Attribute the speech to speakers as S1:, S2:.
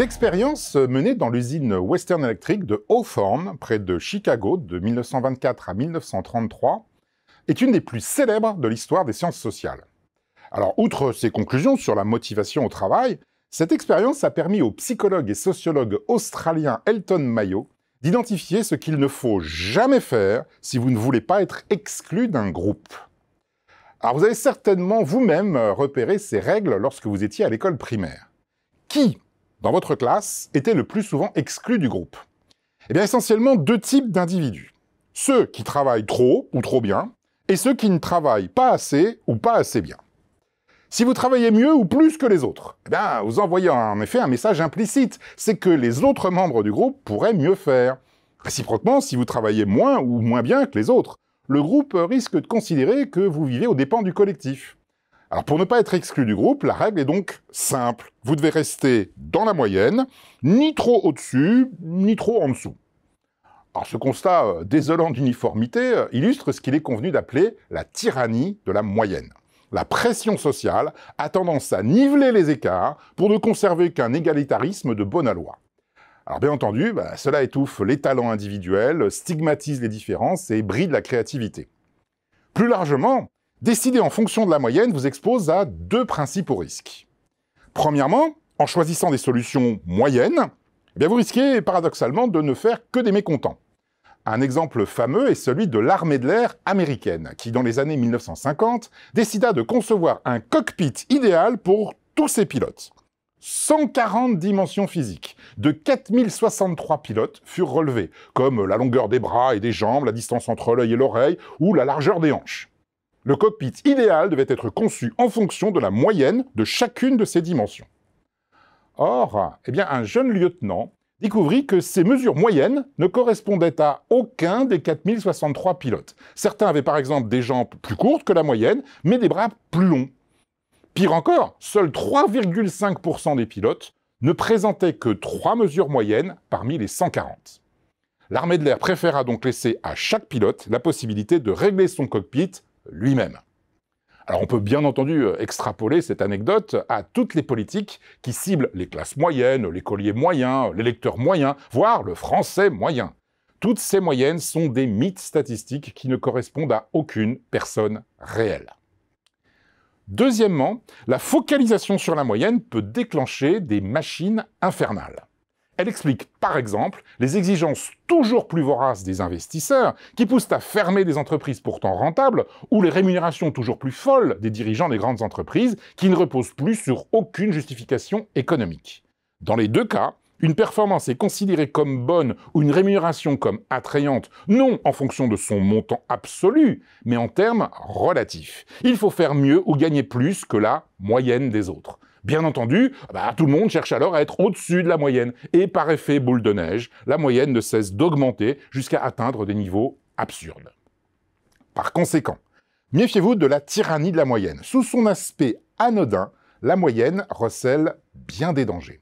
S1: L'expérience menée dans l'usine Western Electric de Hawthorne, près de Chicago, de 1924 à 1933, est une des plus célèbres de l'histoire des sciences sociales. Alors, outre ses conclusions sur la motivation au travail, cette expérience a permis au psychologue et sociologue australien Elton Mayo d'identifier ce qu'il ne faut jamais faire si vous ne voulez pas être exclu d'un groupe. Alors, vous avez certainement vous-même repéré ces règles lorsque vous étiez à l'école primaire. Qui, dans votre classe, était le plus souvent exclu du groupe? Eh bien, essentiellement deux types d'individus. Ceux qui travaillent trop ou trop bien, et ceux qui ne travaillent pas assez ou pas assez bien. Si vous travaillez mieux ou plus que les autres, eh bien, vous envoyez en effet un message implicite, c'est que les autres membres du groupe pourraient mieux faire. Réciproquement, si vous travaillez moins ou moins bien que les autres, le groupe risque de considérer que vous vivez aux dépens du collectif. Alors pour ne pas être exclu du groupe, la règle est donc simple. Vous devez rester dans la moyenne, ni trop au-dessus, ni trop en dessous. Alors ce constat désolant d'uniformité illustre ce qu'il est convenu d'appeler la tyrannie de la moyenne. La pression sociale a tendance à niveler les écarts pour ne conserver qu'un égalitarisme de bonne loi. Alors bien entendu, cela étouffe les talents individuels, stigmatise les différences et bride la créativité. Plus largement, décider en fonction de la moyenne vous expose à deux principaux risques. Premièrement, en choisissant des solutions moyennes, vous risquez paradoxalement de ne faire que des mécontents. Un exemple fameux est celui de l'armée de l'air américaine, qui dans les années 1950 décida de concevoir un cockpit idéal pour tous ses pilotes. 140 dimensions physiques de 4063 pilotes furent relevées, comme la longueur des bras et des jambes, la distance entre l'œil et l'oreille, ou la largeur des hanches. Le cockpit idéal devait être conçu en fonction de la moyenne de chacune de ces dimensions. Or, un jeune lieutenant découvrit que ces mesures moyennes ne correspondaient à aucun des 4063 pilotes. Certains avaient par exemple des jambes plus courtes que la moyenne, mais des bras plus longs. Pire encore, seuls 3,5% des pilotes ne présentaient que 3 mesures moyennes parmi les 140. L'armée de l'air préféra donc laisser à chaque pilote la possibilité de régler son cockpit lui-même. Alors on peut bien entendu extrapoler cette anecdote à toutes les politiques qui ciblent les classes moyennes, l'écolier moyen, l'électeur moyen, voire le français moyen. Toutes ces moyennes sont des mythes statistiques qui ne correspondent à aucune personne réelle. Deuxièmement, la focalisation sur la moyenne peut déclencher des machines infernales. Elle explique, par exemple, les exigences toujours plus voraces des investisseurs qui poussent à fermer des entreprises pourtant rentables ou les rémunérations toujours plus folles des dirigeants des grandes entreprises qui ne reposent plus sur aucune justification économique. Dans les deux cas, une performance est considérée comme bonne ou une rémunération comme attrayante, non en fonction de son montant absolu, mais en termes relatifs. Il faut faire mieux ou gagner plus que la moyenne des autres. Bien entendu, tout le monde cherche alors à être au-dessus de la moyenne. Et par effet boule de neige, la moyenne ne cesse d'augmenter jusqu'à atteindre des niveaux absurdes. Par conséquent, méfiez-vous de la tyrannie de la moyenne. Sous son aspect anodin, la moyenne recèle bien des dangers.